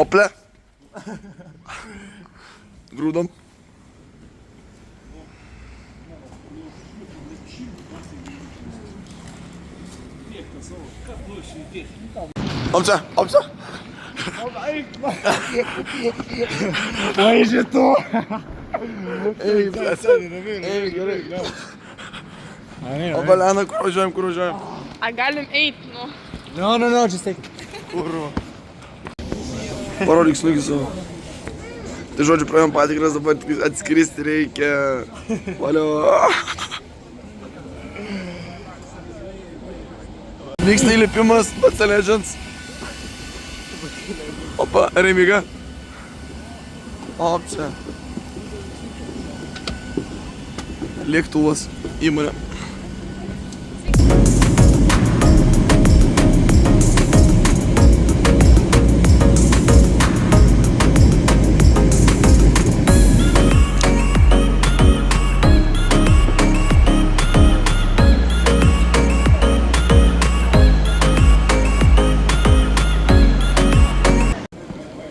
Ople. Grūdom. Omčia, omčia. Oi, žito. Ei, gerai. O Balena, kur važiuojam? Ar galim eiti, nu? No, just take it. Kurva. Parodyk snukį savo. Tai žodžiu, praėjom patikras, dabar atskristi reikia. Valio. Vyksta įlipimas, pats Legends. Opa, Remiga. Opcija. Lėktuvas, įmonė.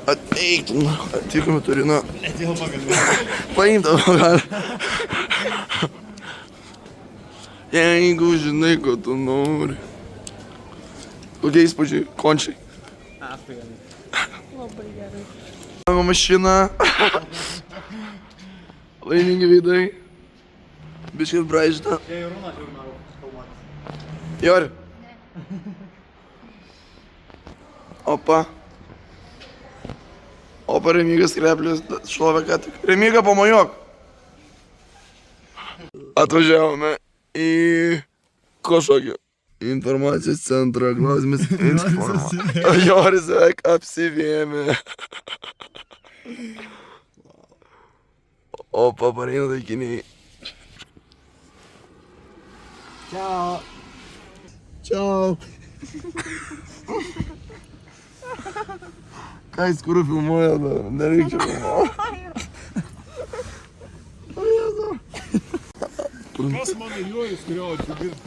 Ateiktum, atvykome Turino. Paimtavo gal. Jeigu žinai, ko tu nori. Kokie įspūdžiai? Končiai. Labai gerai. Mano mašina. Laimingi veidai. Biškis braižyta. Jori. Opa. Opa, Remigas Kreplis šlovė ką tik. Remiga, pamojuok. Atvažiavome į kažkokį informacijos centrą, klausimas informacija. Joris beveik apsivėmė. Opa, pareina taikiniai. Ciao. Ciao. Ką jis kurų filmuoja, nereikia filmuoti. Kas mano Joris, kurio atsigirdė?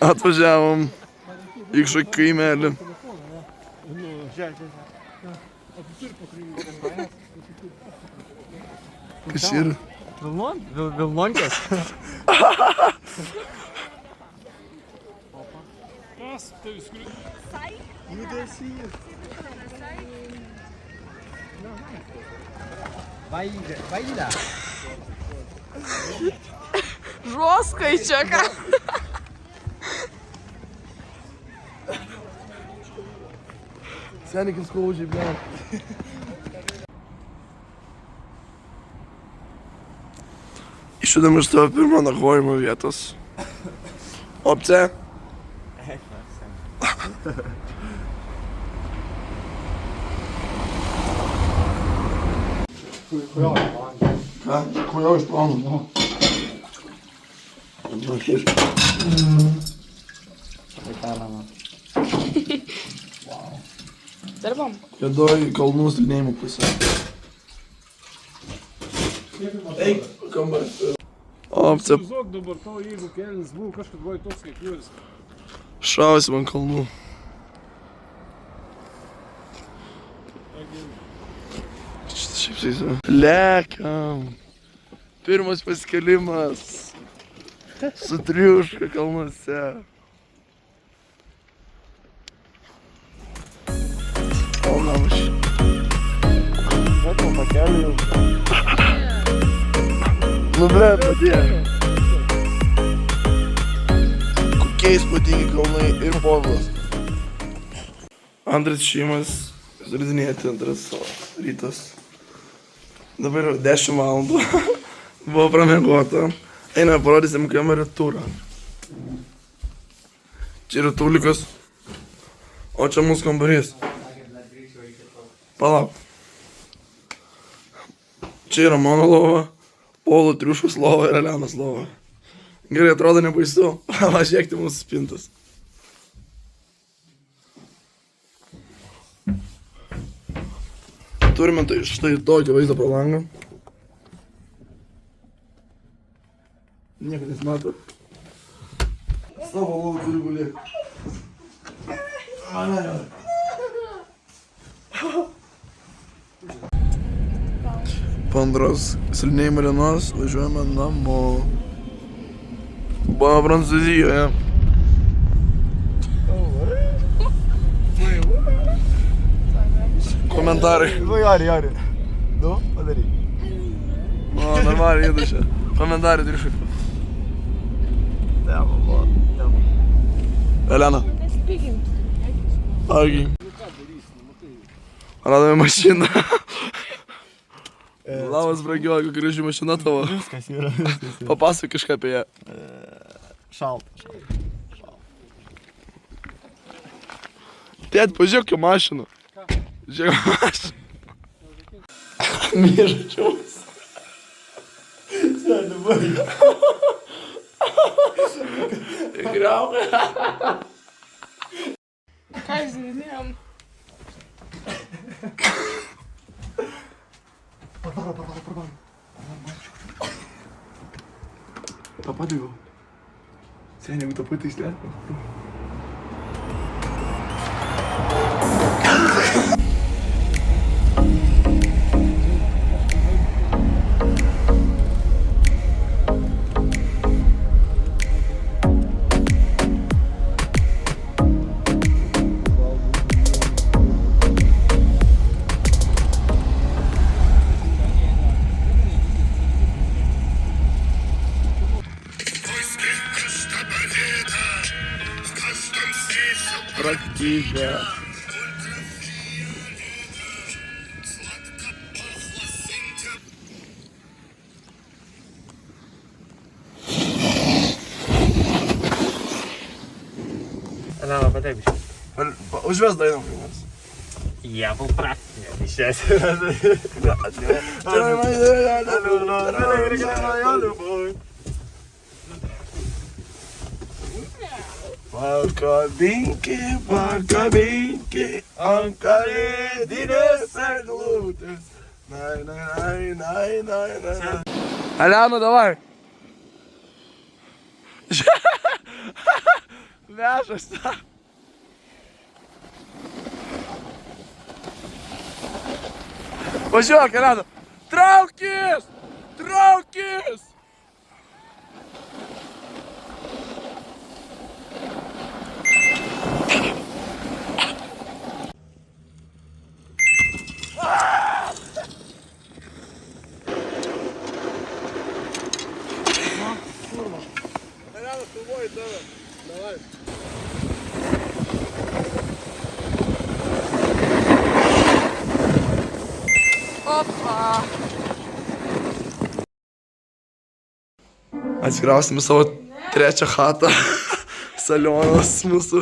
Atvažiavom į kažkokį kaimelį. Kas yra? Vilnonkės? Kas tai skrido? Judesys. Vaida. Žoskai čia ką? Senikis skaudžiai, bля. Išvedam iš tavo pirmo nakvojimo vietos. Opcija. Ką? Kujau iš planų. Dirbam. Kėdoj kalnų slidinėjimo pusė. Eik, kambarį. Opcija. Įsivaizduok dabar tavo, jeigu kelinis buvo kažkas buvo toks kaip Joris. Šausim ant kalnų. Šiaip sakysiu. Lekiam. Pirmas paskelimas. Su triuška kalnuose. O, namaš. Bet po pakeliu jau. Nu, ble, padėjo. Kokie įspūdingi kalnai ir povilas. Antras šeimas, suridinėti antras rytas. Dabar jau 10 valandų. Buvo pramiegota. Eina, parodysim kamerą turą. Čia yra tulikas. O čia mūsų kambarys. Palauk. Čia yra mano lova. Polo triušos lova ir Elenos lova. Gerai, atrodo nebaisu. Va, žiūrėkite mūsų spintas. Turime tai štai tokį vaizdą pro langą. Niekas nesimato. Savo lovą turi gulėti. Po antros slidinėjimo dienos važiuojame namo. Buvome Prancūzijoje. Komentarai. Nu, Jari. Nu, padaryk. O, normaliai įdu čia. Komentarai trišai. Temo. Elena. Argi. Radome mašiną. Labas, brangiuoju, kokia graži mašina tavo. Viskas yra. Papasakok kažką apie ją. Šalta. Tėt, pažiūrėk į mašiną. Žiūrėk mašiną. Mėžačiaus. Sėdi, baigi. Griauka. Ką žiūrėjom? Papadėjau. Seniai, jeigu tapai, tai slėpė. Praktykę. Elena, pateik biškai. Užves dainą kai nors. Jie bus praktinė. Išės. Pakabinki, ant kalėdinės eglutės. Nai. Elena, davai. Vežas. Važiuok, Elena. Traukis! Elena, filmuoju tave. Davai. Opa. Atsikraustėme savo trečią chatą. Salionas mūsų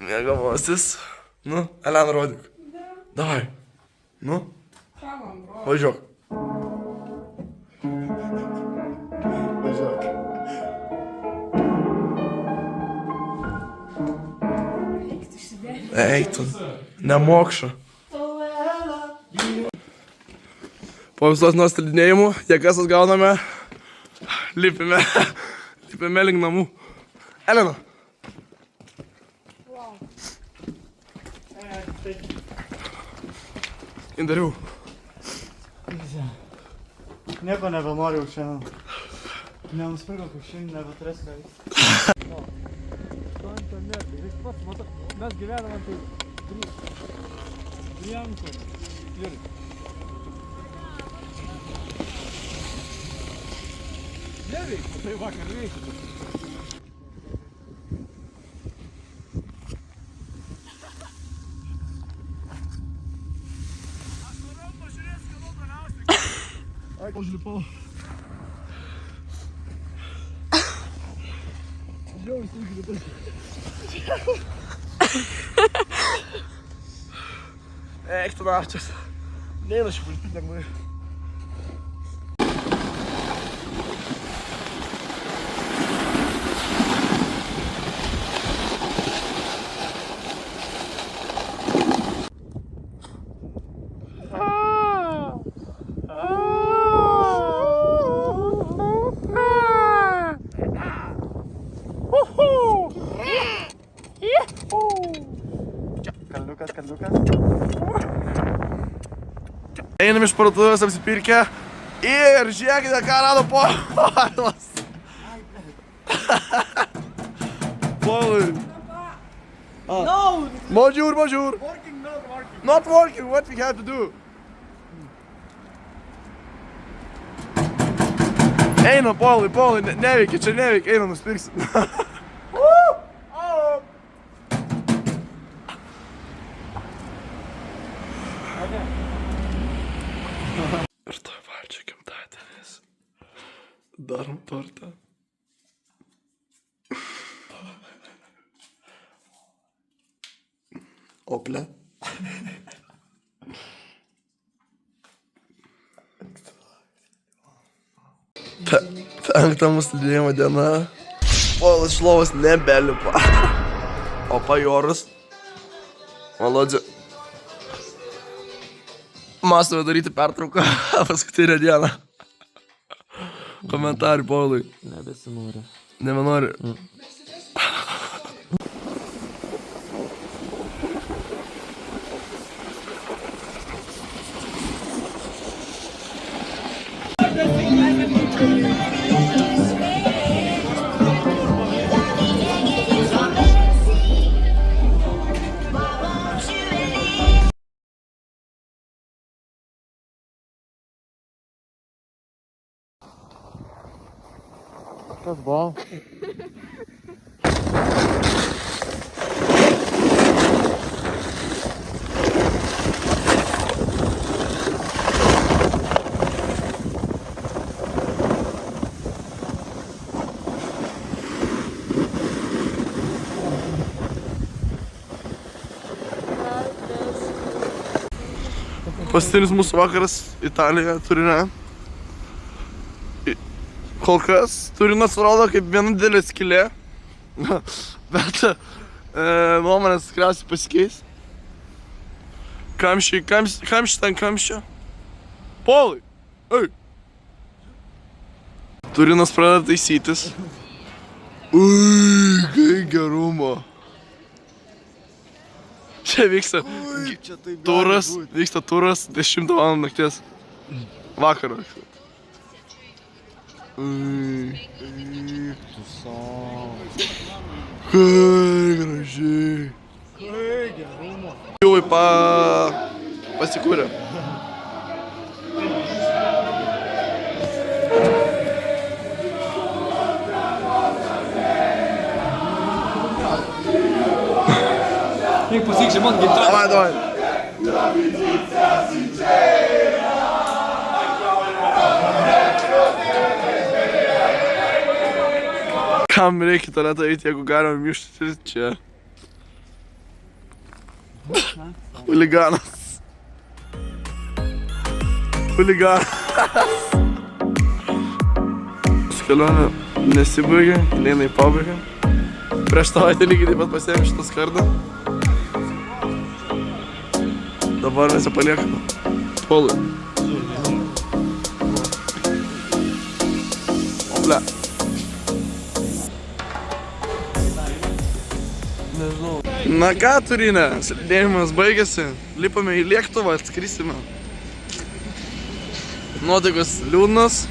mėgamasis. Nu, Elena, rodyk. Davai. Nu. Važiuok. Eik tu, nemokša. Po visos nuostalinėjimų, jėgas atgauname, lipime link namų. Elena. Indariau. Nieko nebenoriu šiandien. Nenusipirko kiaušinių, nebeturės ką veikti. Mes gyvenam ant Brianko. Neveikia, tai vakar veikia. Ai, užlipau. Žiauriai sunkiai dabar. Eik tu naščias. Neina šiaip užlipti lengvai. Kalniukas. Einam iš parduotuvės apsipirkę, Ir žiūrėkite, ką rado Povilas. Povai. No! Bonjour, bonjour. Working, not working. Not working, what we have to do? Eina, Povilai, neveikia, čia neveikia, eina, nusipirksim. Ir to pačio gimtadienis. Darom tortą. Ople. Penktą mūsų dėjimo diena. Povilas iš lovos nebelipa. O pajorus. Malodžiu. Mąstome daryti pertrauką paskutinę dieną. Komentarį, Povilai. Nebesinori. Nebenori. Kas buvo? Paskutinis mūsų vakaras Italijoje, Turine. Kol kas Turinas rodo kaip viena didelė skylė, bet nuomonės tikriausiai pasikeis. Kamščiai, kamščiai ten kamščio. Polai! Ei! Turinas pradeda taisytis. Ui, kai gerumo. Čia vyksta turas, 10 val. Nakties. Vakaro. Kai gražiai. Jau pasikūrė. Reik pasakyk, man gimta. Davai. Kam reikia tualetą eiti, jeigu galima mišti čia? Huliganas. Kelionė nesibaigė, neina į pabaigą. Prieš savaitę lygiai taip pat pasiėmė šitą skardą. Dabar mes ją paliekame. Polai. Oble. Nežinau. Na ką, Turine, slidėjimas baigėsi. Lipame į lėktuvą, atskrisime. Nuotaikos liūdnas.